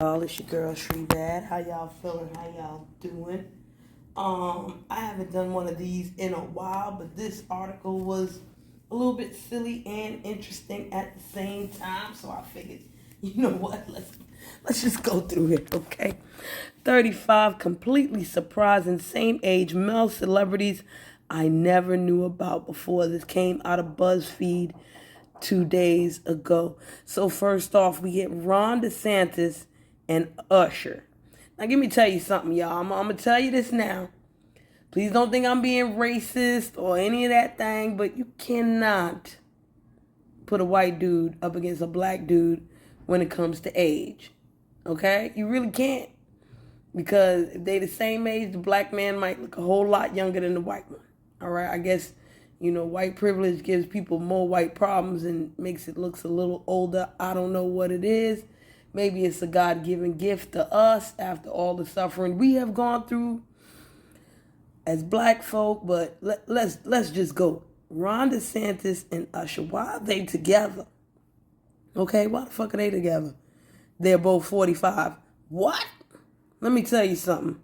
Y'all, it's your girl Shree Bad. How y'all feeling? How y'all doing? I haven't done one of these in a while, but this article was a little bit silly and interesting at the same time. So I figured, you know what? Let's just go through it, okay? 35 completely surprising same age male celebrities I never knew about before. This came out of BuzzFeed 2 days ago. So first off, we get Ron DeSantis and Usher. Now, let me tell you something, y'all. I'm gonna tell you this now. Please don't think I'm being racist or any of that thing, but you cannot put a white dude up against a black dude when it comes to age. Okay? You really can't. Because if they the same age, the black man might look a whole lot younger than the white one. All right? I guess, white privilege gives people more white problems and makes it looks a little older. I don't know what it is. Maybe it's a God-given gift to us after all the suffering we have gone through as black folk. But let's just go. Ron DeSantis and Usher, why are they together? Okay, why the fuck are they together? They're both 45. What? Let me tell you something.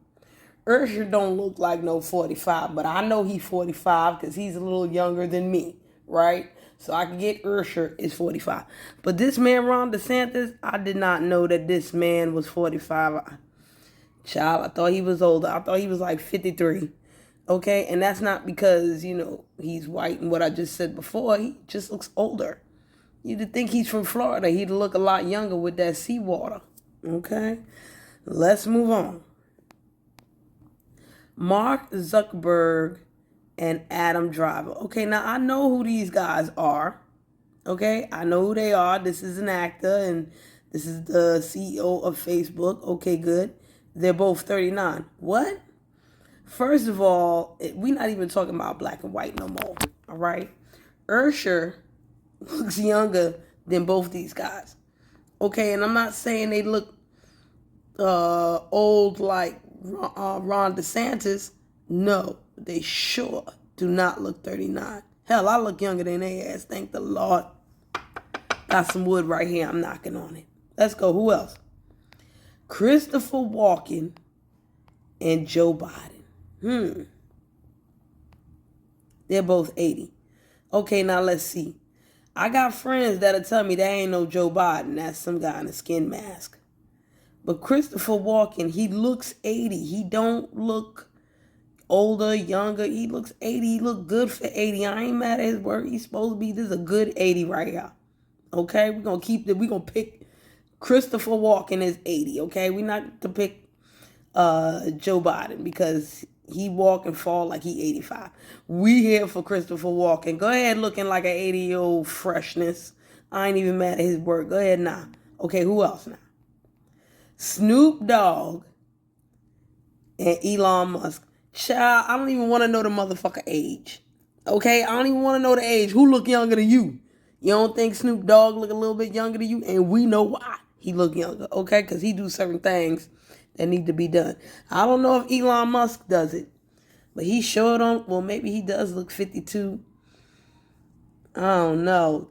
Usher don't look like no 45, but I know he's 45 because he's a little younger than me, right? So I can get Usher is 45. But this man, Ron DeSantis, I did not know that this man was 45. Child, I thought he was older. I thought he was like 53. Okay? And that's not because, he's white and what I just said before. He just looks older. You'd think he's from Florida. He'd look a lot younger with that seawater. Okay? Let's move on. Mark Zuckerberg and Adam Driver. Okay, now I know who these guys are. Okay, I know who they are. This is an actor and this is the CEO of Facebook. Okay, good. They're both 39. What? First of all, we're not even talking about black and white no more. All right? Usher looks younger than both these guys. Okay, and I'm not saying they look old like Ron DeSantis. No, they sure do not look 39. Hell, I look younger than they ass. Thank the Lord. Got some wood right here. I'm knocking on it. Let's go. Who else? Christopher Walken and Joe Biden. They're both 80. Okay, now let's see. I got friends that'll tell me that ain't no Joe Biden. That's some guy in a skin mask. But Christopher Walken, he looks 80. He don't look older, younger. He looks 80. He look good for 80. I ain't mad at his work. He's supposed to be, this is a good 80 right here. Okay? We're going to pick Christopher Walken as 80. Okay? We're not to pick Joe Biden because he walk and fall like he 85. We here for Christopher Walken. Go ahead looking like an 80-year-old freshness. I ain't even mad at his work. Go ahead now. Okay, who else now? Snoop Dogg and Elon Musk. Child, I don't even want to know the motherfucker age. Okay? I don't even want to know the age. Who look younger than you? You don't think Snoop Dogg look a little bit younger than you? And we know why he look younger. Okay? Because he do certain things that need to be done. I don't know if Elon Musk does it. But he sure don't. Well, maybe he does look 52. I don't know.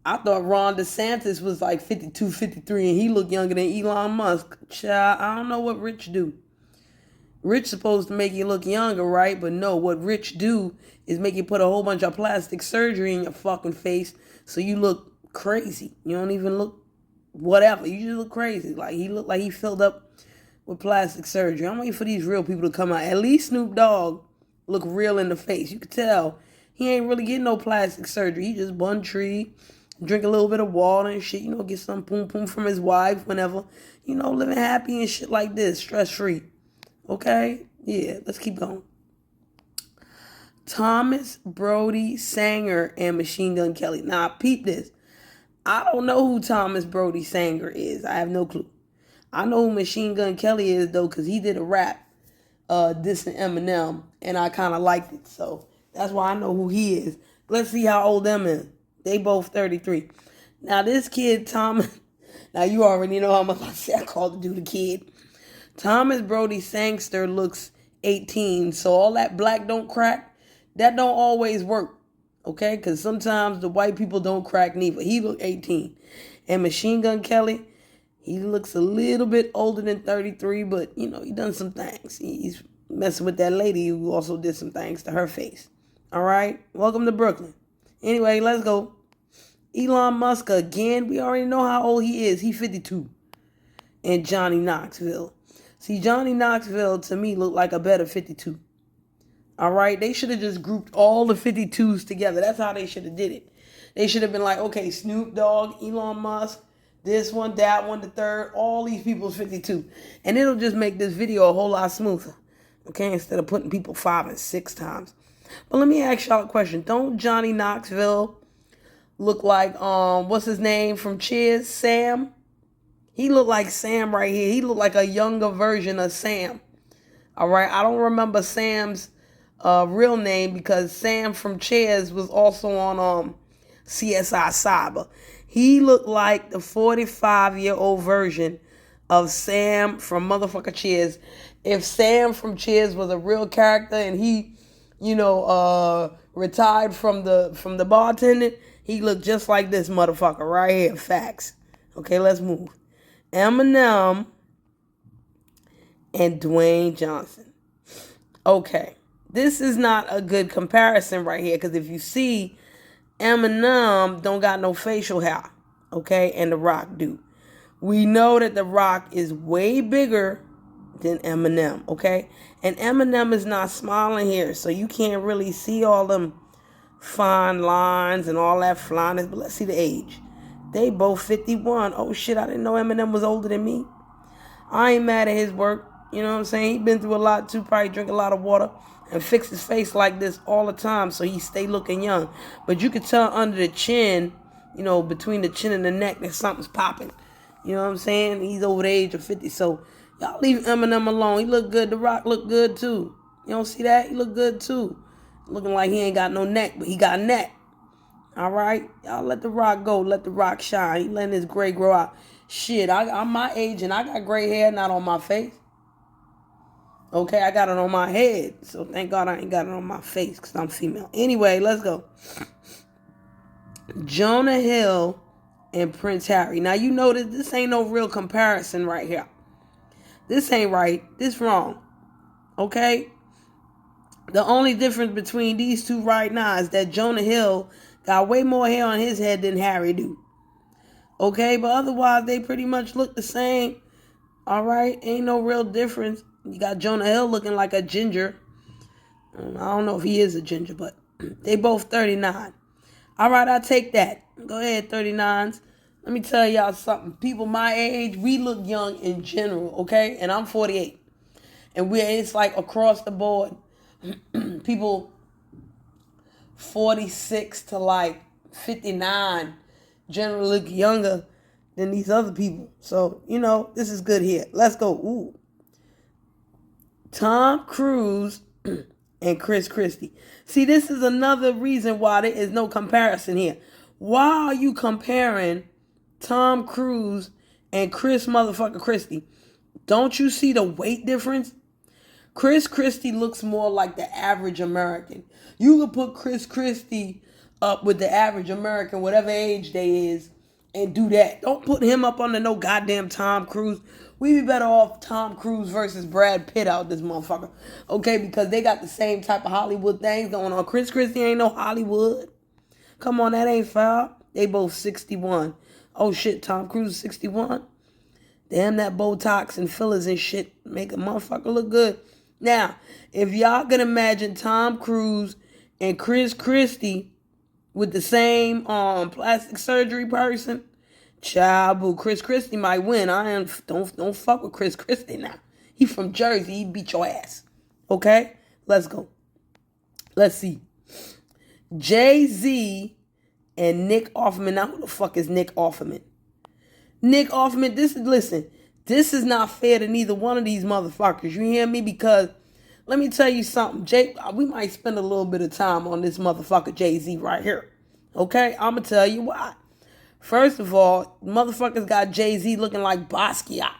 I thought Ron DeSantis was like 52, 53, and he looked younger than Elon Musk. Child, I don't know what Rich do. Rich supposed to make you look younger, right? But no, what Rich do is make you put a whole bunch of plastic surgery in your fucking face so you look crazy. You don't even look whatever. You just look crazy. Like he looked like he filled up with plastic surgery. I'm waiting for these real people to come out. At least Snoop Dogg look real in the face. You could tell he ain't really getting no plastic surgery. He just bun tree, drink a little bit of water and shit, get some poom poom from his wife whenever, living happy and shit like this, stress free. Okay? Yeah, let's keep going. Thomas Brody Sanger and Machine Gun Kelly. Now, peep this. I don't know who Thomas Brody Sanger is. I have no clue. I know who Machine Gun Kelly is, though, because he did a rap dissing Eminem, and I kind of liked it. So that's why I know who he is. Let's see how old them is. They both 33. Now, this kid, Thomas, now you already know how much I say I called the dude a kid. Thomas Brody Sangster looks 18, so all that black don't crack, that don't always work, okay? Because sometimes the white people don't crack neither. He look 18. And Machine Gun Kelly, He looks a little bit older than 33, but he done some things. He's messing with that lady who also did some things to her face. All right, welcome to Brooklyn. Anyway, let's go. Elon Musk again. We already know how old he is. He's 52. And Johnny Knoxville. See, Johnny Knoxville to me looked like a better 52. All right, they should have just grouped all the 52s together. That's how they should have did it. They should have been like, okay, Snoop Dogg, Elon Musk, this one, that one, the third, all these people's 52. And it'll just make this video a whole lot smoother. Okay, instead of putting people 5 and 6 times. But let me ask y'all a question. Don't Johnny Knoxville look like, what's his name from Cheers? Sam? He looked like Sam right here. He looked like a younger version of Sam. All right, I don't remember Sam's real name because Sam from Cheers was also on CSI Cyber. He looked like the 45-year-old version of Sam from motherfucker Cheers. If Sam from Cheers was a real character and he, retired from the bartending, he looked just like this motherfucker right here. Facts. Okay, let's move. Eminem and Dwayne Johnson. Okay, this is not a good comparison right here because if you see, Eminem don't got no facial hair, okay, and The Rock do. We know that The Rock is way bigger than Eminem, okay, and Eminem is not smiling here, so you can't really see all them fine lines and all that flyness, but let's see the age. They both 51. Oh shit, I didn't know Eminem was older than me. I ain't mad at his work. You know what I'm saying? He been through a lot too. Probably drink a lot of water and fix his face like this all the time so he stay looking young. But you could tell under the chin, between the chin and the neck that something's popping. You know what I'm saying? He's over the age of 50. So y'all leave Eminem alone. He look good. The Rock look good too. You don't see that? He look good too. Looking like he ain't got no neck, but he got neck. All right? Y'all let The Rock go. Let The Rock shine. He letting his gray grow out. Shit, I'm my age and I got gray hair, not on my face. Okay, I got it on my head. So thank God I ain't got it on my face because I'm female. Anyway, let's go. Jonah Hill and Prince Harry. Now, you know that this ain't no real comparison right here. This ain't right. This wrong. Okay? The only difference between these two right now is that Jonah Hill got way more hair on his head than Harry do. Okay? But otherwise, they pretty much look the same. All right? Ain't no real difference. You got Jonah Hill looking like a ginger. I don't know if he is a ginger, but they both 39. All right, I'll take that. Go ahead, 39s. Let me tell y'all something. People my age, we look young in general, okay? And I'm 48. And it's like across the board. People 46 to like 59 generally look younger than these other people. So, this is good here. Let's go. Ooh. Tom Cruise and Chris Christie. See, this is another reason why there is no comparison here. Why are you comparing Tom Cruise and Chris motherfucker Christie? Don't you see the weight difference? Chris Christie looks more like the average American. You could put Chris Christie up with the average American, whatever age they is, and do that. Don't put him up under no goddamn Tom Cruise. We be better off Tom Cruise versus Brad Pitt out this motherfucker. Okay, because they got the same type of Hollywood things going on. Chris Christie ain't no Hollywood. Come on, that ain't foul. They both 61. Oh shit, Tom Cruise is 61. Damn, that Botox and fillers and shit make a motherfucker look good. Now, if y'all can imagine Tom Cruise and Chris Christie with the same plastic surgery person, child, boo, Chris Christie might win. Don't fuck with Chris Christie now. He from Jersey. He beat your ass. Okay? Let's go. Let's see. Jay-Z and Nick Offerman. Now, who the fuck is Nick Offerman? Nick Offerman, this is not fair to neither one of these motherfuckers. You hear me? Because let me tell you something. We might spend a little bit of time on this motherfucker Jay-Z right here. Okay? I'm going to tell you why. First of all, motherfuckers got Jay-Z looking like Basquiat.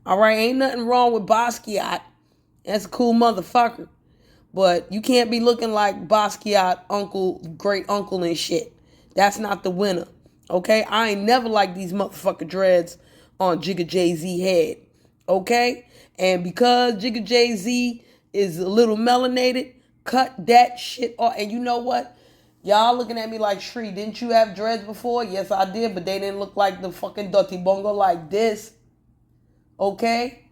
All right? Ain't nothing wrong with Basquiat. That's a cool motherfucker. But you can't be looking like Basquiat, great uncle and shit. That's not the winner. Okay? I ain't never liked these motherfucker dreads on Jigga Jay-Z head. Okay? And because Jigga Jay-Z is a little melanated, cut that shit off. And you know what? Y'all looking at me like, Shree, didn't you have dreads before? Yes, I did, but they didn't look like the fucking Dirty Bongo like this. Okay?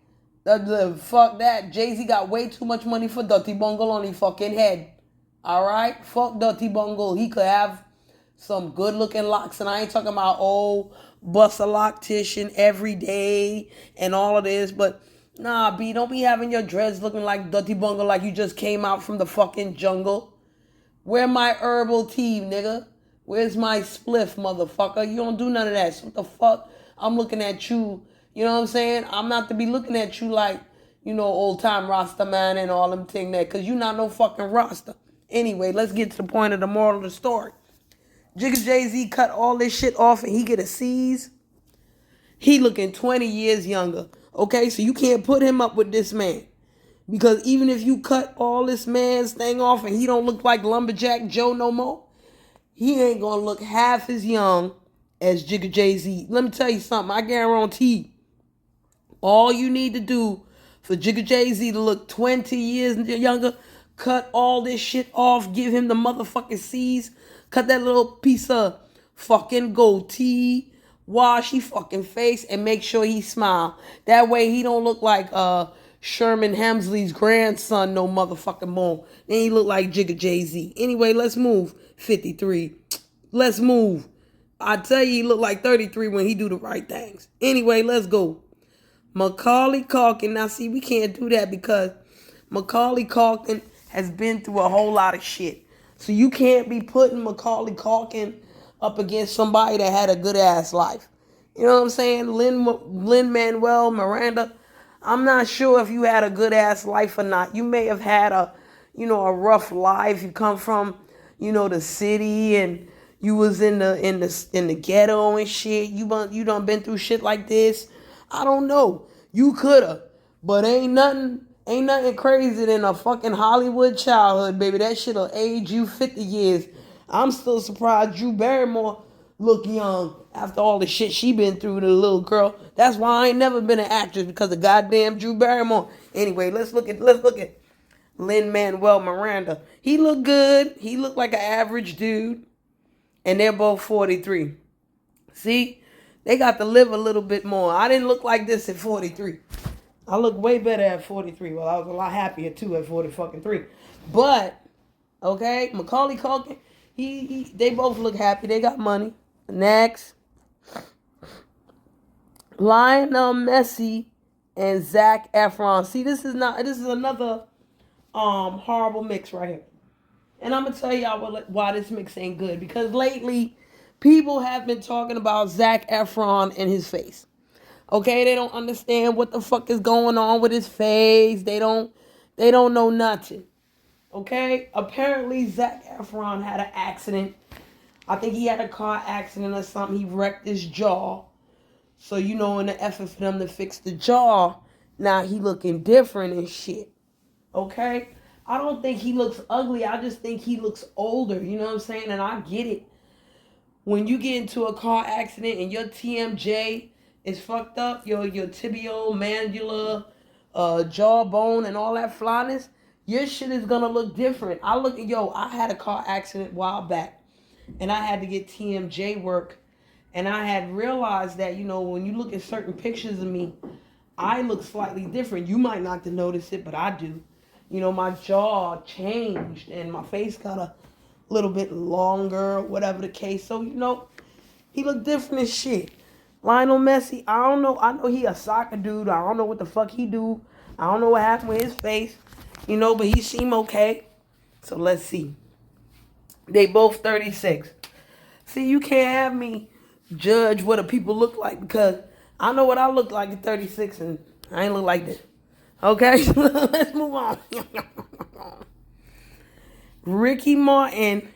Fuck that. Jay-Z got way too much money for Dirty Bongo on his fucking head. Alright? Fuck Dirty Bongo. He could have some good looking locks, and I ain't talking about bust a loctician every day and all of this, but nah, B, don't be having your dreads looking like Dirty Bongo like you just came out from the fucking jungle. Where my herbal tea, nigga? Where's my spliff, motherfucker? You don't do none of that. So what the fuck? I'm looking at you, you know what I'm saying? I'm not to be looking at you like, old time Rasta man and all them thing there, because you not no fucking Rasta. Anyway, let's get to the point of the moral of the story. Jigga Jay-Z cut all this shit off and he get a C's. He looking 20 years younger. Okay, so you can't put him up with this man. Because even if you cut all this man's thing off and he don't look like Lumberjack Joe no more, he ain't gonna look half as young as Jigga Jay-Z. Let me tell you something. I guarantee all you need to do for Jigga Jay-Z to look 20 years younger, cut all this shit off, give him the motherfucking C's, cut that little piece of fucking goatee, wash his fucking face, and make sure he smile. That way he don't look like Sherman Hemsley's grandson no motherfucking more. Then he look like Jigga Jay-Z. Anyway, let's move. 53. Let's move. I tell you, he look like 33 when he do the right things. Anyway, let's go. Macaulay Culkin. Now, see, we can't do that because Macaulay Culkin has been through a whole lot of shit. So you can't be putting Macaulay Culkin up against somebody that had a good ass life. You know what I'm saying? Lin-Manuel Miranda. I'm not sure if you had a good ass life or not. You may have had a rough life. You come from, the city and you was in the ghetto and shit. You done been through shit like this. I don't know. You coulda, but ain't nothing crazy than a fucking Hollywood childhood, baby. That shit'll age you 50 years. I'm still surprised Drew Barrymore look young after all the shit she been through to the little girl. That's why I ain't never been an actress, because of goddamn Drew Barrymore. Anyway, let's look at Lin-Manuel Miranda. He look good. He look like an average dude. And they're both 43. See? They got to live a little bit more. I didn't look like this at 43. I look way better at 43. Well, I was a lot happier too at 43. But, okay, Macaulay Culkin, they both look happy. They got money. Next. Lionel Messi and Zac Efron. See, this is another horrible mix right here. And I'm going to tell y'all why this mix ain't good. Because lately, people have been talking about Zac Efron and his face. Okay, they don't understand what the fuck is going on with his face. They don't know nothing. Okay? Apparently, Zac Efron had an accident. I think he had a car accident or something. He wrecked his jaw. So, in the effort for them to fix the jaw, now he looking different and shit. Okay? I don't think he looks ugly. I just think he looks older. You know what I'm saying? And I get it. When you get into a car accident and your TMJ is fucked up, your tibial, mandibular, jawbone, and all that flyness, your shit is gonna look different. I had a car accident a while back, and I had to get TMJ work, and I had realized that, when you look at certain pictures of me, I look slightly different. You might not notice it, but I do. My jaw changed, and my face got a little bit longer, whatever the case. So, he looked different as shit. Lionel Messi, I don't know. I know he a soccer dude. I don't know what the fuck he do. I don't know what happened with his face, but he seemed okay. So let's see. They both 36. See, you can't have me judge what a people look like, because I know what I look like at 36 and I ain't look like this. Okay, let's move on. Ricky Martin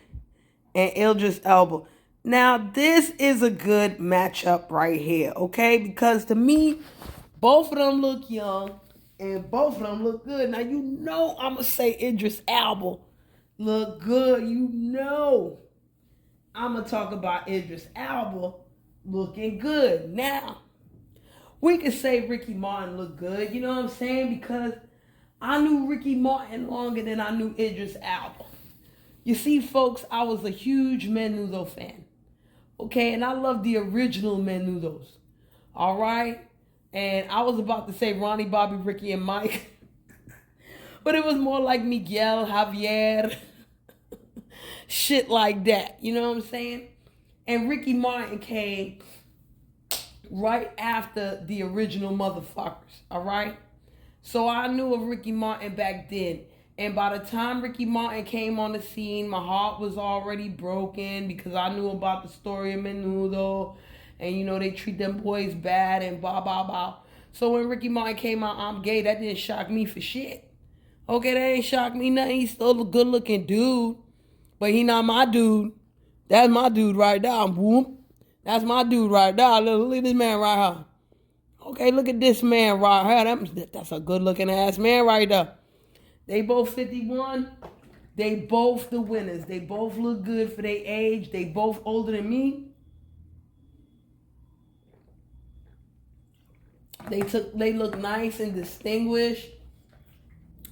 and Idris Elba. Now, this is a good matchup right here, okay? Because to me, both of them look young and both of them look good. Now, I'm going to say Idris Elba look good. I'm going to talk about Idris Elba looking good. Now, we could say Ricky Martin looked good. You know what I'm saying? Because I knew Ricky Martin longer than I knew Idris Elba. You see, folks, I was a huge Menudo fan. Okay, and I love the original Menudos. All right? And I was about to say Ronnie, Bobby, Ricky, and Mike. But it was more like Miguel, Javier, shit like that. You know what I'm saying? And Ricky Martin came right after the original motherfuckers. All right? So I knew of Ricky Martin back then. And by the time Ricky Martin came on the scene, my heart was already broken because I knew about the story of Menudo. And, you know, they treat them boys bad and blah, blah, blah. So when Ricky Martin came out, I'm gay, that didn't shock me for shit. Okay, that ain't shock me nothing. He's still a good-looking dude. But he not my dude. That's my dude right now. Whoop. That's my dude right now. Look at this man right here. Okay, look at this man right here. That's a good-looking ass man right there. They both 51. They both the winners. They both look good for their age. They both older than me. They look nice and distinguished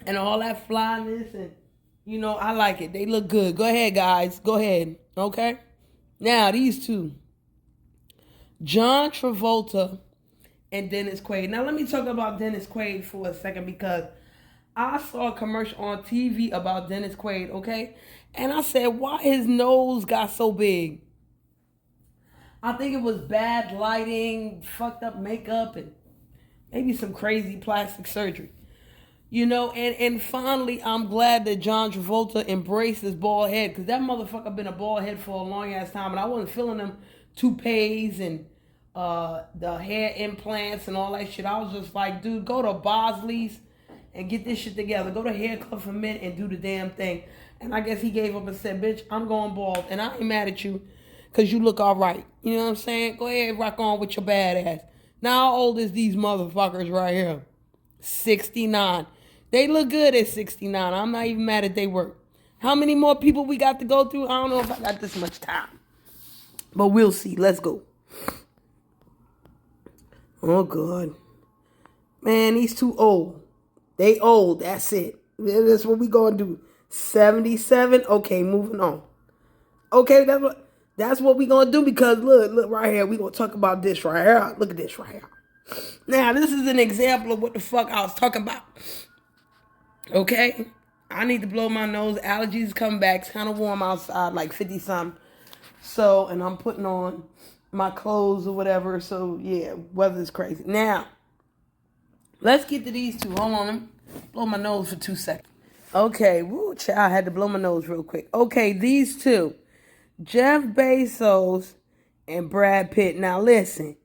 and all that flyness, and you know, I like it. They look good. Go ahead, guys. Go ahead. Okay? Now, these two. John Travolta and Dennis Quaid. Now, let me talk about Dennis Quaid for a second because I saw a commercial on TV about Dennis Quaid, okay? And I said, why his nose got so big? I think it was bad lighting, fucked up makeup, and maybe some crazy plastic surgery. You know, and finally, I'm glad that John Travolta embraced his bald head because that motherfucker been a bald head for a long ass time, and I wasn't feeling them toupees and the hair implants and all that shit. I was just like, dude, go to Bosley's and get this shit together. Go to Hair Club for Men and do the damn thing. And I guess he gave up and said, bitch, I'm going bald. And I ain't mad at you because you look all right. You know what I'm saying? Go ahead, rock on with your bad ass. Now, how old is these motherfuckers right here? 69. They look good at 69. I'm not even mad at they work. How many more people we got to go through? I don't know if I got this much time. But we'll see. Let's go. Oh, God. Man, he's too old. They old. That's it. That's what we gonna do. 77. Okay, moving on. Okay, that's what we gonna do because look right here. We gonna talk about this right here. Look at this right here. Now, this is an example of what the fuck I was talking about. Okay? I need to blow my nose. Allergies come back. It's kind of warm outside, like 50 something. So, and I'm putting on my clothes or whatever. So, yeah, weather's crazy. Now, let's get to these two. Hold on. Blow my nose for 2 seconds. Okay. Woo, child. I had to blow my nose real quick. Okay, these two. Jeff Bezos and Brad Pitt. Now, listen.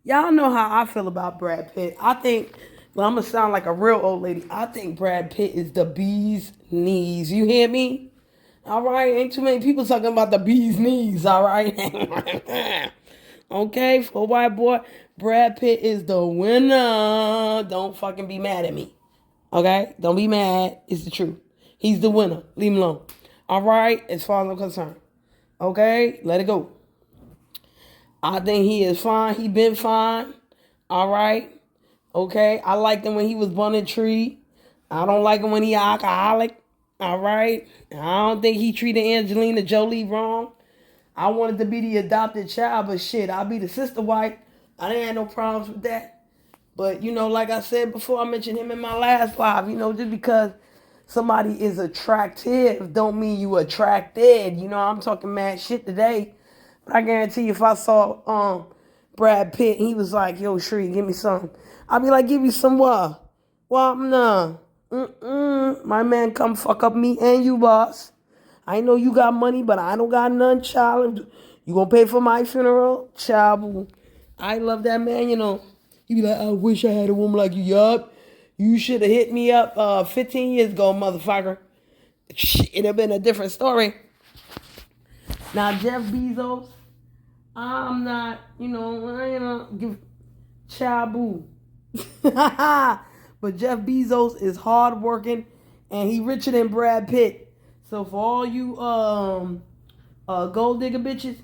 Y'all know how I feel about Brad Pitt. I think, well, I'm going to sound like a real old lady. I think Brad Pitt is the bee's knees. You hear me? All right? Ain't too many people talking about the bee's knees, all right? Okay, for a white boy, Brad Pitt is the winner. Don't fucking be mad at me. Okay? Don't be mad. It's the truth. He's the winner. Leave him alone. All right? As far as I'm concerned. Okay? Let it go. I think he is fine. He been fine. All right? Okay? I liked him when he was bunning tree. I don't like him when he alcoholic. All right? I don't think he treated Angelina Jolie wrong. I wanted to be the adopted child, but shit, I'll be the sister wife. I didn't have no problems with that. But, you know, like I said before, I mentioned him in my last live, you know, just because somebody is attractive don't mean you attracted. You know, I'm talking mad shit today. But I guarantee you if I saw Brad Pitt, he was like, yo, Shree, give me some. I'd be like, give you some what? Well, nah. My man come fuck up me and you, boss. I know you got money, but I don't got none, child. You gonna pay for my funeral? Child, I love that man, you know. He be like, I wish I had a woman like you. Yup. You should have hit me up 15 years ago, motherfucker. It'd have been a different story. Now, Jeff Bezos, I'm not, give Chabu. But Jeff Bezos is hardworking, and he richer than Brad Pitt. So for all you gold digger bitches,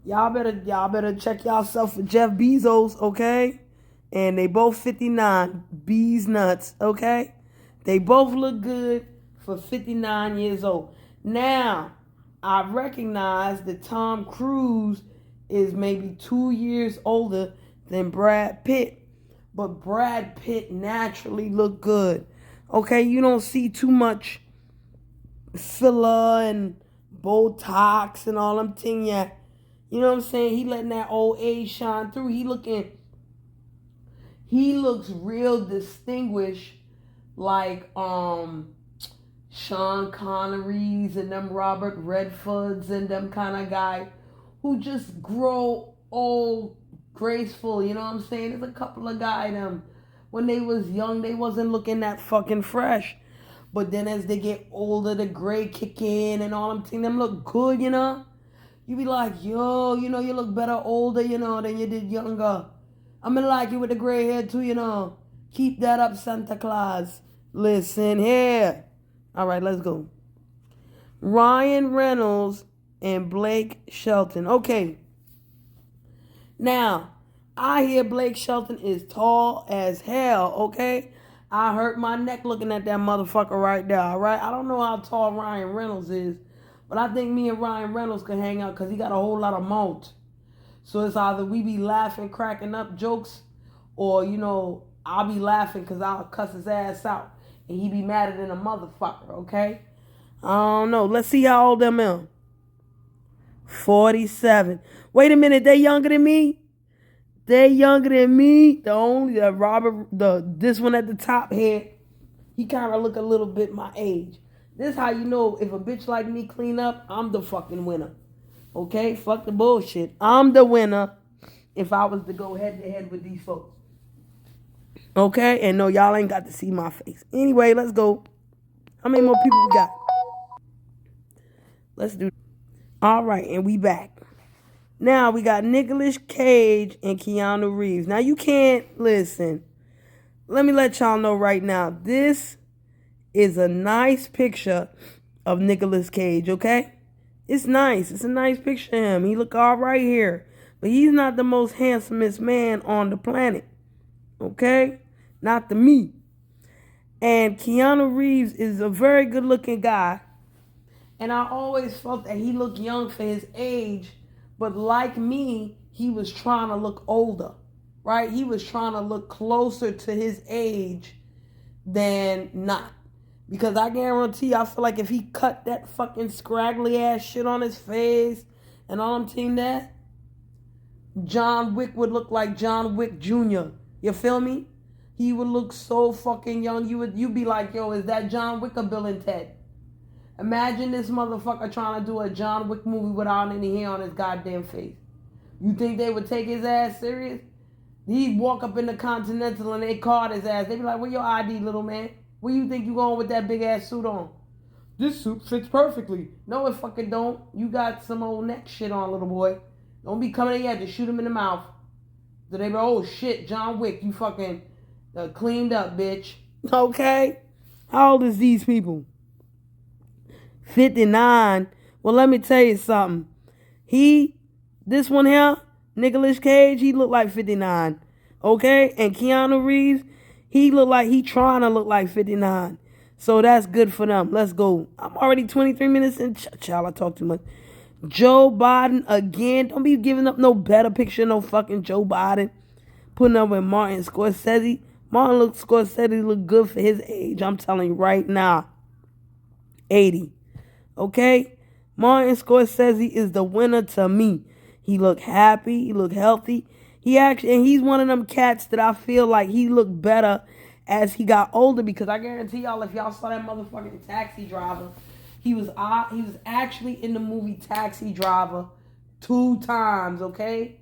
y'all better check yourself for Jeff Bezos, okay? And they both 59. Bees nuts, okay? They both look good for 59 years old. Now, I recognize that Tom Cruise is maybe 2 years older than Brad Pitt. But Brad Pitt naturally look good. Okay, you don't see too much filler and Botox and all them thing yet. You know what I'm saying? He letting that old age shine through. He looks real distinguished, like Sean Connery's and them Robert Redfords and them kind of guy who just grow old graceful. You know what I'm saying? There's a couple of guys them when they was young they wasn't looking that fucking fresh. But then as they get older, the gray kick in and all them things, them look good, you know? You be like, yo, you know, you look better older, you know, than you did younger. I'm gonna like you with the gray hair too, you know. Keep that up, Santa Claus. Listen here. All right, let's go. Ryan Reynolds and Blake Shelton. Okay. Now, I hear Blake Shelton is tall as hell, okay? I hurt my neck looking at that motherfucker right there, all right? I don't know how tall Ryan Reynolds is, but I think me and Ryan Reynolds can hang out because he got a whole lot of mouth. So it's either we be laughing, cracking up jokes, or, you know, I'll be laughing because I'll cuss his ass out. And he be madder than a motherfucker, okay? I don't know. Let's see how old them are. 47. Wait a minute, they younger than me? They younger than me. This one at the top here, he kind of look a little bit my age. This how you know if a bitch like me clean up, I'm the fucking winner. Okay, fuck the bullshit. I'm the winner if I was to go head to head with these folks. Okay, and no, y'all ain't got to see my face. Anyway, let's go. How many more people we got? Let's do. All right, and we back. Now we got Nicolas Cage and Keanu Reeves. Now you can't listen. Let me let y'all know right now. This is a nice picture of Nicolas Cage, okay? It's nice. It's a nice picture of him. He look all right here. But he's not the most handsomest man on the planet. Okay? Not to me. And Keanu Reeves is a very good looking guy. And I always felt that he looked young for his age. But like me, he was trying to look older. Right? He was trying to look closer to his age than not. Because I guarantee you, I feel like if he cut that fucking scraggly ass shit on his face and all them team that, John Wick would look like John Wick Jr. You feel me? He would look so fucking young. You'd be like, yo, is that John Wick or Bill and Ted? Imagine this motherfucker trying to do a John Wick movie without any hair on his goddamn face. You think they would take his ass serious? He'd walk up in the Continental and they card his ass. They'd be like, where your ID, little man? Where you think you going with that big ass suit on? This suit fits perfectly. No, it fucking don't. You got some old neck shit on, little boy. Don't be coming in here to shoot him in the mouth. So they be, oh shit, John Wick, you fucking cleaned up, bitch. Okay? How old is these people? 59. Well, let me tell you something. This one here, Nicolas Cage, he looked like 59. Okay? And Keanu Reeves, he look like he trying to look like 59. So that's good for them. Let's go. I'm already 23 minutes in. Child, I talk too much. Joe Biden again. Don't be giving up no better picture, no fucking Joe Biden. Putting up with Martin Scorsese. Scorsese look good for his age. I'm telling you right now. 80. Okay? Martin Scorsese is the winner to me. He look happy. He look healthy. He's one of them cats that I feel like he looked better as he got older, because I guarantee y'all, if y'all saw that motherfucking Taxi Driver, he was actually in the movie Taxi Driver 2 times, okay?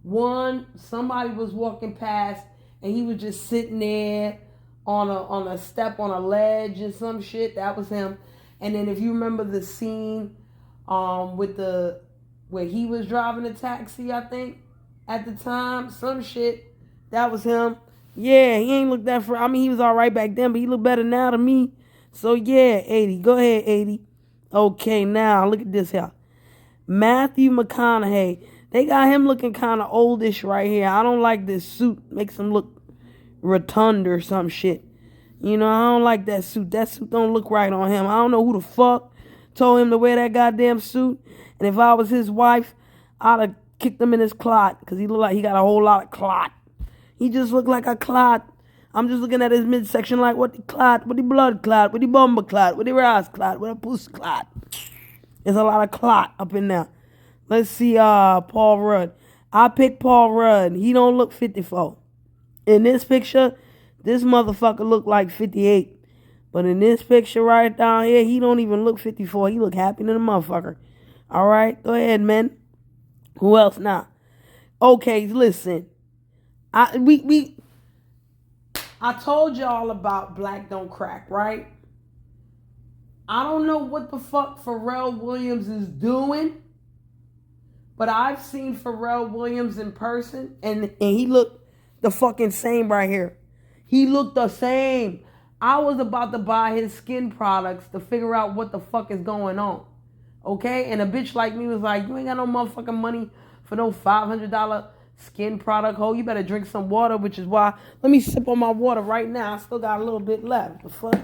One, somebody was walking past and he was just sitting there on a step on a ledge and some shit. That was him. And then if you remember the scene where he was driving a taxi, I think, at the time, some shit, that was him. Yeah, he ain't looked that for. I mean, he was all right back then, but he looked better now to me. So yeah, 80. Go ahead, 80. Okay, now look at this here. Matthew McConaughey. They got him looking kind of oldish right here. I don't like this suit. Makes him look rotund or some shit. You know, I don't like that suit. That suit don't look right on him. I don't know who the fuck told him to wear that goddamn suit. And if I was his wife, I'd have kicked him in his clot because he looked like he got a whole lot of clot. He just looked like a clot. I'm just looking at his midsection like, what the clot, what the blood clot, what the bumper clot, what the rise clot, what the pussy clot. There's a lot of clot up in there. Let's see, Paul Rudd. I picked Paul Rudd. He don't look 54. In this picture, this motherfucker look like 58. But in this picture right down here, he don't even look 54. He look happy than a motherfucker. All right, go ahead, man. Who else now? Okay, listen. I told y'all about Black Don't Crack, right? I don't know what the fuck Pharrell Williams is doing, but I've seen Pharrell Williams in person, and he looked the fucking same right here. He looked the same. I was about to buy his skin products to figure out what the fuck is going on. Okay? And a bitch like me was like, you ain't got no motherfucking money for no $500 skin product. Ho, you better drink some water, which is why, let me sip on my water right now. I still got a little bit left. The fuck?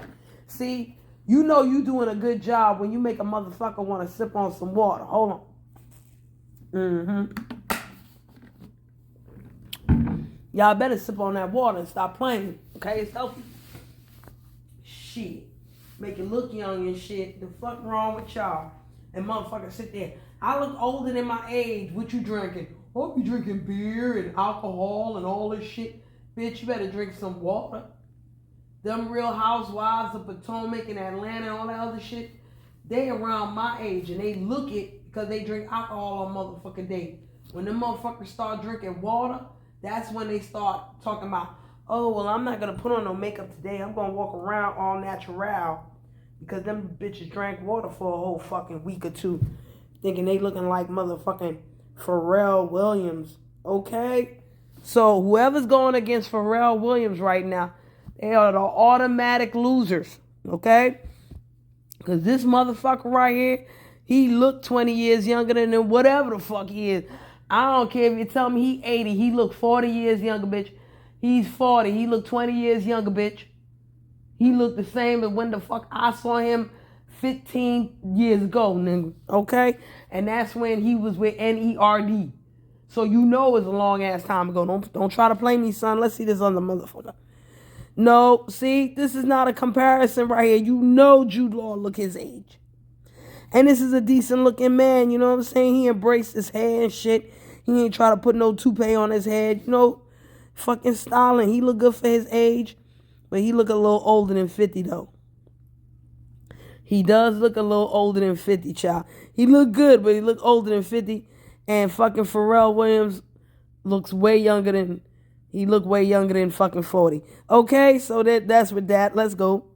See, you know you doing a good job when you make a motherfucker want to sip on some water. Hold on. Y'all better sip on that water and stop playing. Okay? It's healthy. Shit. Make it look young and shit. The fuck wrong with y'all? And motherfuckers sit there. I look older than my age. What you drinking? Oh, you drinking beer and alcohol and all this shit. Bitch, you better drink some water. Them Real Housewives of Potomac and Atlanta and all that other shit, they around my age and they look it because they drink alcohol all motherfucking day. When them motherfuckers start drinking water, that's when they start talking about, oh, well, I'm not going to put on no makeup today. I'm going to walk around all natural because them bitches drank water for a whole fucking week or two thinking they looking like motherfucking Pharrell Williams. Okay? So whoever's going against Pharrell Williams right now, they are the automatic losers. Okay? Because this motherfucker right here, he looked 20 years younger than whatever the fuck he is. I don't care if you tell me he 80. He look 40 years younger, bitch. He's 40. He look 20 years younger, bitch. He looked the same as when the fuck I saw him 15 years ago, nigga. Okay? And that's when he was with NERD. So you know it's a long ass time ago. Don't try to play me, son. Let's see this on the motherfucker. No, see, this is not a comparison right here. You know Jude Law look his age. And this is a decent looking man, you know what I'm saying? He embraced his hair and shit. He ain't try to put no toupee on his head, you know? Fucking styling. He look good for his age, but he look a little older than 50 though. He does look a little older than 50, child. He look good, but he look older than 50. And fucking Pharrell Williams looks way younger than, he look way younger than fucking 40. Okay, so that's with that. Let's go.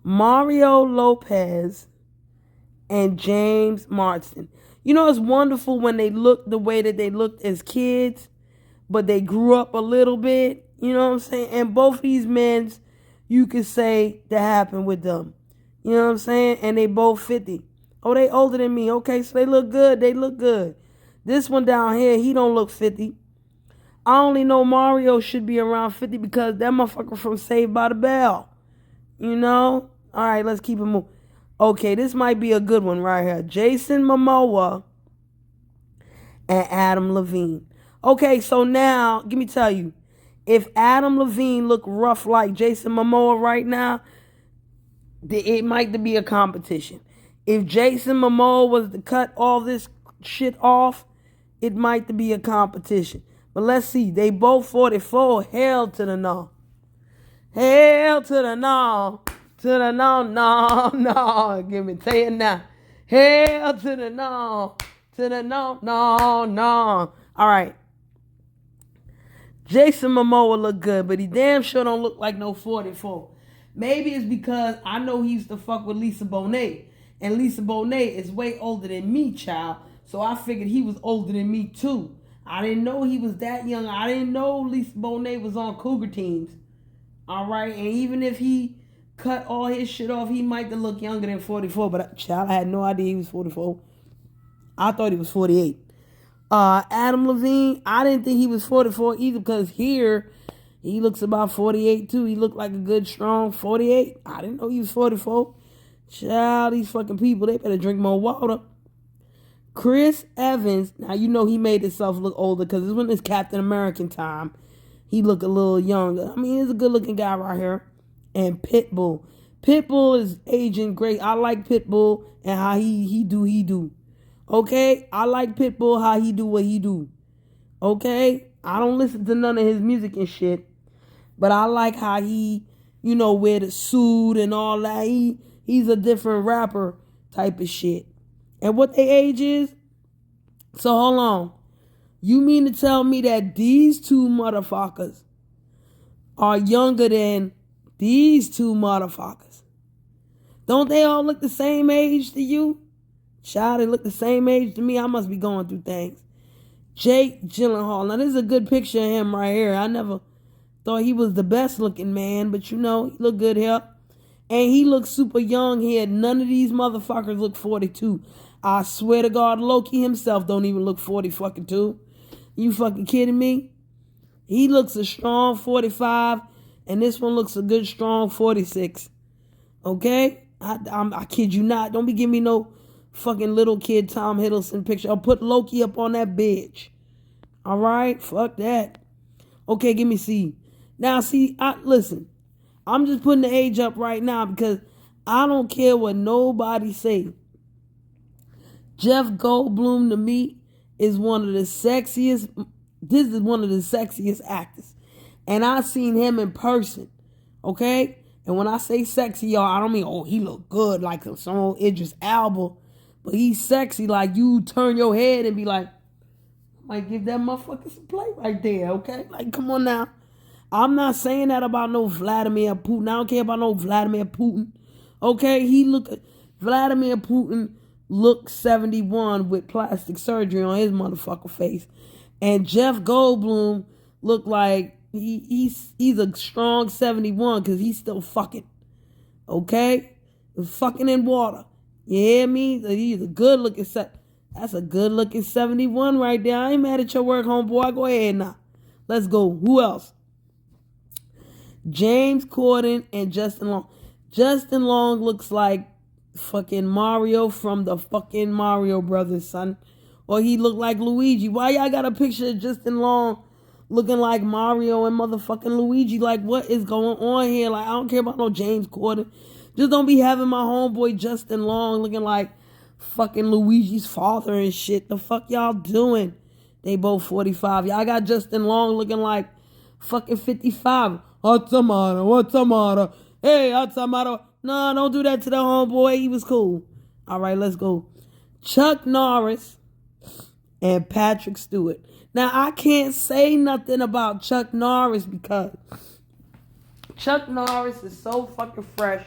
Mario Lopez and James Marsden. You know, it's wonderful when they look the way that they looked as kids, but they grew up a little bit. You know what I'm saying? And both of these men, you could say that happened with them. You know what I'm saying? And they both 50. Oh, they older than me. Okay, so they look good. They look good. This one down here, he don't look 50. I only know Mario should be around 50 because that motherfucker from Saved by the Bell. You know? All right, let's keep it moving. Okay, this might be a good one right here. Jason Momoa and Adam Levine. Okay, so now, let me tell you, if Adam Levine look rough like Jason Momoa right now, it might be a competition. If Jason Momoa was to cut all this shit off, it might be a competition. But let's see, they both 44. Hell to the no. Hell to the no. To the no, no, no. Give me, tell you now. Hell to the no. To the no, no, no. All right. Jason Momoa look good, but he damn sure don't look like no 44. Maybe it's because I know he used to fuck with Lisa Bonet. And Lisa Bonet is way older than me, child. So I figured he was older than me, too. I didn't know he was that young. I didn't know Lisa Bonet was on Cougar teams. All right? And even if he cut all his shit off, he might have looked younger than 44. But, child, I had no idea he was 44. I thought he was 48. Adam Levine, I didn't think he was 44 either because here he looks about 48 too. He looked like a good strong 48. I didn't know he was 44. Child, these fucking people, they better drink more water. Chris Evans, now you know he made himself look older because this one is Captain American time. He look a little younger. I mean, he's a good looking guy right here. And Pitbull. Pitbull is aging great. I like Pitbull and how he do. Okay? I like Pitbull, how he do what he do. Okay? I don't listen to none of his music and shit. But I like how he, wear the suit and all that. He's a different rapper type of shit. And what their age is? So hold on. You mean to tell me that these two motherfuckers are younger than these two motherfuckers? Don't they all look the same age to you? Child, they look the same age to me. I must be going through things. Jake Gyllenhaal. Now, this is a good picture of him right here. I never thought he was the best looking man, but he look good here. And he looks super young here. None of these motherfuckers look 42. I swear to God, Loki himself don't even look 40 fucking 2. You fucking kidding me? He looks a strong 45, and this one looks a good strong 46. Okay? I kid you not. Don't be giving me no fucking little kid Tom Hiddleston picture. I'll put Loki up on that bitch. All right? Fuck that. Okay, give me C. Now, see, listen. I'm just putting the age up right now because I don't care what nobody say. Jeff Goldblum to me is one of the sexiest. This is one of the sexiest actors. And I seen him in person. Okay? And when I say sexy, y'all, I don't mean, he look good like some old Idris Elba. But he's sexy like you turn your head and be like, I might give that motherfucker some play right there, okay? Like, come on now. I'm not saying that about no Vladimir Putin. I don't care about no Vladimir Putin. Okay? Vladimir Putin looked 71 with plastic surgery on his motherfucker face. And Jeff Goldblum looked like he's a strong 71 because he's still fucking. Okay? Fucking in water. You hear me? He's a good looking That's a good looking 71 right there. I ain't mad at your work, homeboy. Go ahead now. Let's go. Who else? James Corden and Justin Long. Justin Long looks like fucking Mario from the fucking Mario Brothers, son. Or he looked like Luigi. Why y'all got a picture of Justin Long looking like Mario and motherfucking Luigi? Like, what is going on here? Like, I don't care about no James Corden. Just don't be having my homeboy Justin Long looking like fucking Luigi's father and shit. The fuck y'all doing? They both 45. Y'all got Justin Long looking like fucking 55. What's the matter? Hey, what's the matter? No, don't do that to the homeboy. He was cool. All right, let's go. Chuck Norris and Patrick Stewart. Now, I can't say nothing about Chuck Norris because Chuck Norris is so fucking fresh.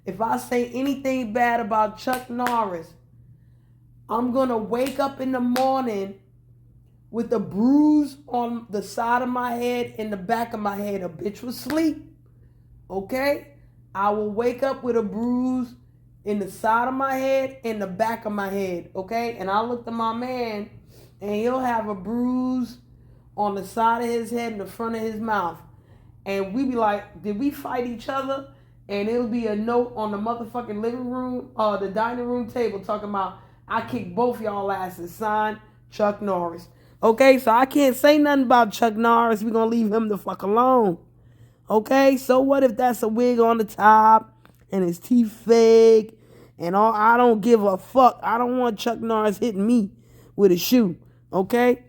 If I say anything bad about Chuck Norris, I'm going to wake up in the morning with a bruise on the side of my head and the back of my head. A bitch was asleep. Okay? I will wake up with a bruise in the side of my head and the back of my head. Okay? And I look at my man and he'll have a bruise on the side of his head and the front of his mouth. And we be like, did we fight each other? And it'll be a note on the motherfucking living room, the dining room table talking about, I kicked both y'all asses. Signed, Chuck Norris. Okay, so I can't say nothing about Chuck Norris. We're going to leave him the fuck alone. Okay, so what if that's a wig on the top and his teeth fake and all? I don't give a fuck. I don't want Chuck Norris hitting me with a shoe. Okay?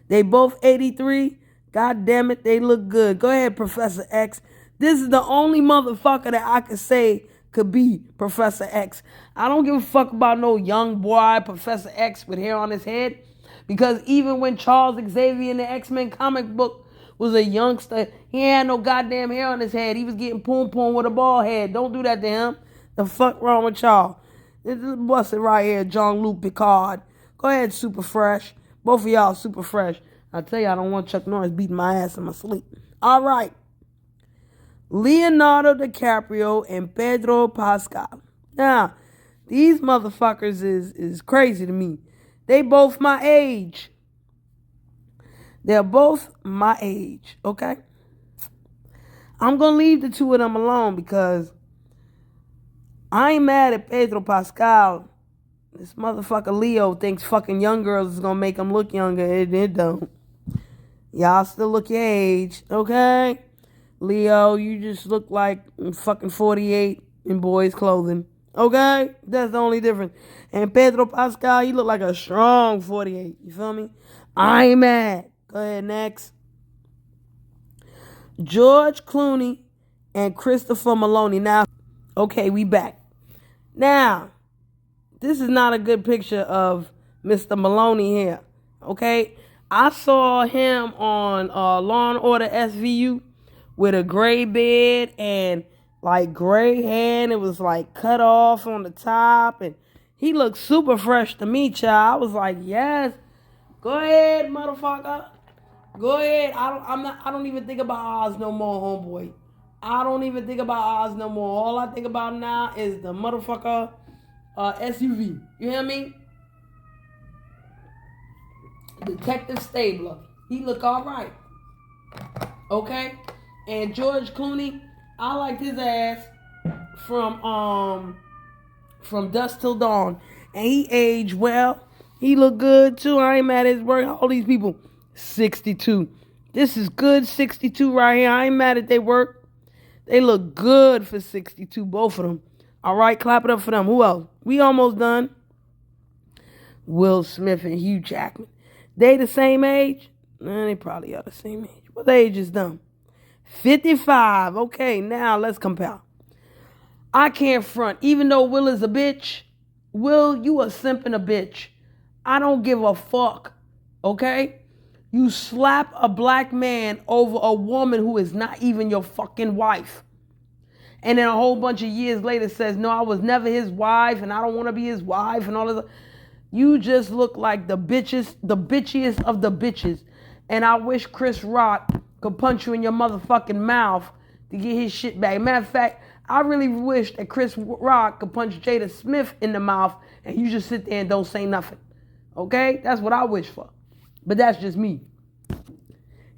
They both 83. God damn it, they look good. Go ahead, Professor X. This is the only motherfucker that I could say could be Professor X. I don't give a fuck about no young boy, Professor X with hair on his head. Because even when Charles Xavier in the X-Men comic book was a youngster, he had no goddamn hair on his head. He was getting poom with a bald head. Don't do that to him. The fuck wrong with y'all? This is busted right here, Jean-Luc Picard. Go ahead, Super Fresh. Both of y'all super fresh. I tell you, I don't want Chuck Norris beating my ass in my sleep. All right. Leonardo DiCaprio and Pedro Pascal. Now, these motherfuckers is crazy to me. They both my age. They're both my age, okay? I'm going to leave the two of them alone because I ain't mad at Pedro Pascal. This motherfucker Leo thinks fucking young girls is going to make him look younger. It don't. Y'all still look your age, okay? Leo, you just look like fucking 48 in boys' clothing. Okay? That's the only difference. And Pedro Pascal, he look like a strong 48. You feel me? I ain't mad. Go ahead, next. George Clooney and Christopher Maloney. Now, okay, we back. Now, this is not a good picture of Mr. Maloney here. Okay? I saw him on Law and Order SVU with a gray beard and like gray hair, and it was like cut off on the top, and he looked super fresh to me, child. I was like, yes, go ahead, motherfucker, go ahead. I don't even think about Oz no more, homeboy. I don't even think about Oz no more. All I think about now is the motherfucker SUV. You hear me? Detective Stabler. He look all right. Okay? And George Clooney, I liked his ass from Dusk Till Dawn. And he aged well. He look good too. I ain't mad at his work. All these people, 62. This is good 62 right here. I ain't mad at their work. They look good for 62, both of them. All right, clap it up for them. Who else? We almost done. Will Smith and Hugh Jackman. They the same age? They probably are the same age. What age is them? 55. Okay, now let's compare. I can't front. Even though Will is a bitch, Will, you a simp and a bitch. I don't give a fuck. Okay? You slap a black man over a woman who is not even your fucking wife. And then a whole bunch of years later says, no, I was never his wife and I don't want to be his wife and all this. You just look like the bitches, the bitchiest of the bitches. And I wish Chris Rock could punch you in your motherfucking mouth to get his shit back. Matter of fact, I really wish that Chris Rock could punch Jada Smith in the mouth and you just sit there and don't say nothing. Okay? That's what I wish for. But that's just me.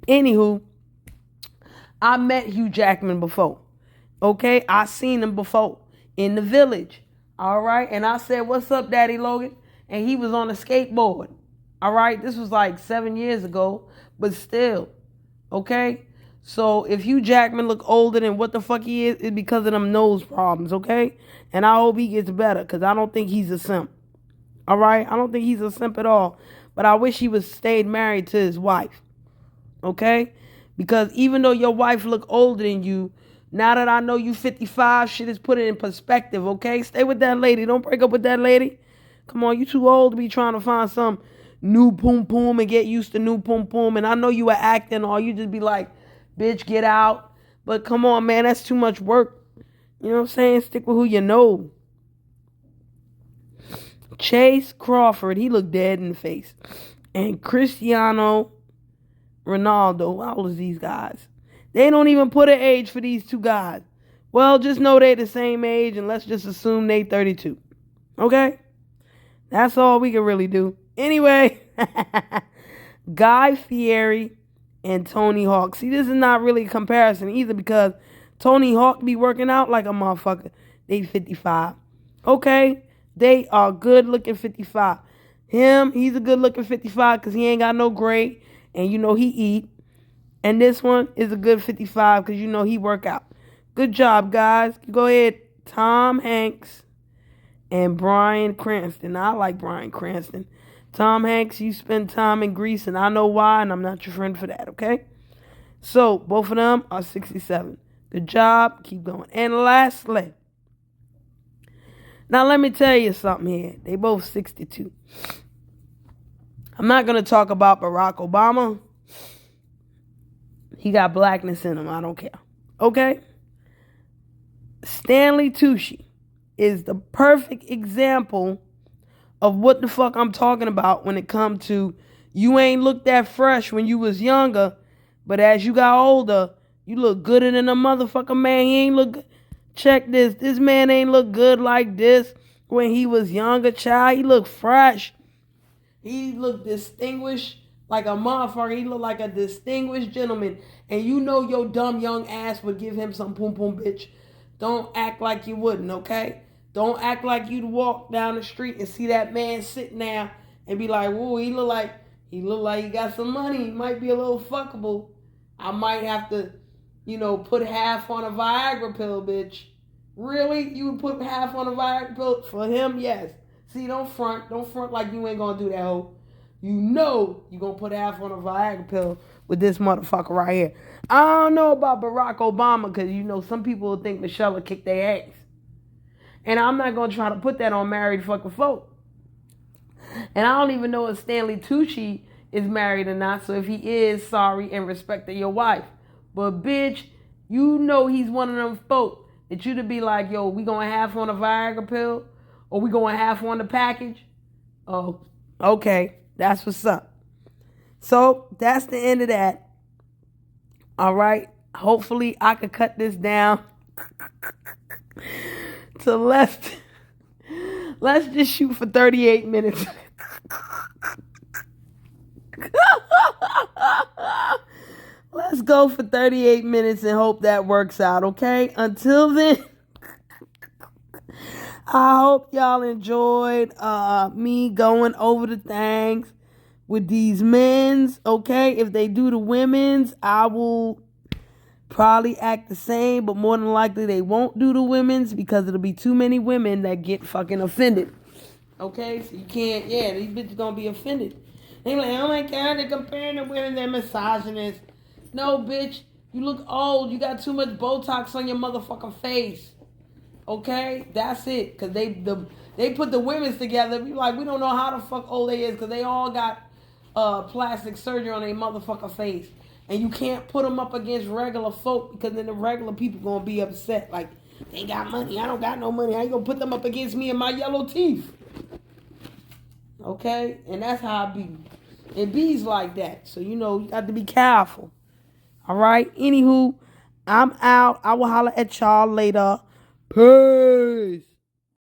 Anywho, I met Hugh Jackman before. Okay? I seen him before in the Village. All right? And I said, what's up, Daddy Logan? And he was on a skateboard. All right? This was like 7 years ago, but still. Okay? So if Hugh Jackman look older than what the fuck he is, it's because of them nose problems, okay? And I hope he gets better, because I don't think he's a simp. All right? I don't think he's a simp at all. But I wish he was stayed married to his wife. Okay? Because even though your wife look older than you, now that I know you 55, shit is put it in perspective, okay? Stay with that lady. Don't break up with that lady. Come on, you too old to be trying to find some new poom poom and get used to new poom poom. And I know you were acting or you just be like, bitch, get out. But come on, man, that's too much work. You know what I'm saying? Stick with who you know. Chase Crawford, he looked dead in the face. And Cristiano Ronaldo, how old is these guys? They don't even put an age for these two guys. Well, just know they the same age and let's just assume they 32. Okay? That's all we can really do. Anyway, Guy Fieri and Tony Hawk. See, this is not really a comparison either because Tony Hawk be working out like a motherfucker. They 55. Okay? They are good looking 55. He's a good looking 55 because he ain't got no gray and you know he eat. And this one is a good 55 because you know he work out. Good job, guys. Go ahead. Tom Hanks and Bryan Cranston. I like Bryan Cranston. Tom Hanks, you spend time in Greece, and I know why, and I'm not your friend for that, okay? So, both of them are 67. Good job. Keep going. And lastly, now let me tell you something here. They both 62. I'm not going to talk about Barack Obama. He got blackness in him. I don't care. Okay? Stanley Tucci is the perfect example of what the fuck I'm talking about when it comes to you ain't look that fresh when you was younger, but as you got older, you look gooder than a motherfucker, man. He ain't look good. Check this. This man ain't look good like this when he was younger, child. He look fresh. He looked distinguished like a motherfucker. He looked like a distinguished gentleman. And you know your dumb young ass would give him some poom poom, bitch. Don't act like you wouldn't, okay? Don't act like you'd walk down the street and see that man sitting there and be like, whoa, he look like he got some money. He might be a little fuckable. I might have to, put half on a Viagra pill, bitch. Really? You would put half on a Viagra pill for him? Yes. See, don't front like you ain't gonna do that, hoe. You know you gonna put half on a Viagra pill with this motherfucker right here. I don't know about Barack Obama because some people will think Michelle will kick their ass. And I'm not gonna try to put that on married fucking folk. And I don't even know if Stanley Tucci is married or not. So if he is, sorry and respect to your wife. But bitch, he's one of them folk that you to be like, yo, we going half on a Viagra pill? Or we going half on the package? Oh, okay. That's what's up. So that's the end of that. All right. Hopefully I could cut this down to let's just shoot for 38 minutes. Let's go for 38 minutes and hope that works out, okay? Until then, I hope y'all enjoyed me going over the things with these men's, okay? If they do the women's, I will probably act the same, but more than likely they won't do the women's because it'll be too many women that get fucking offended. Okay? So you can't, these bitches gonna be offended. They like, oh my God, they're comparing the women, they're misogynists. No, bitch, you look old. You got too much Botox on your motherfucking face. Okay? That's it. Because they put the women's together. We like, we don't know how the fuck old they is because they all got plastic surgery on their motherfucking face. And you can't put them up against regular folk because then the regular people going to be upset. Like, they got money. I don't got no money. How you going to put them up against me and my yellow teeth? Okay? And that's how I be. It bees like that. So, you got to be careful. All right? Anywho, I'm out. I will holler at y'all later. Peace.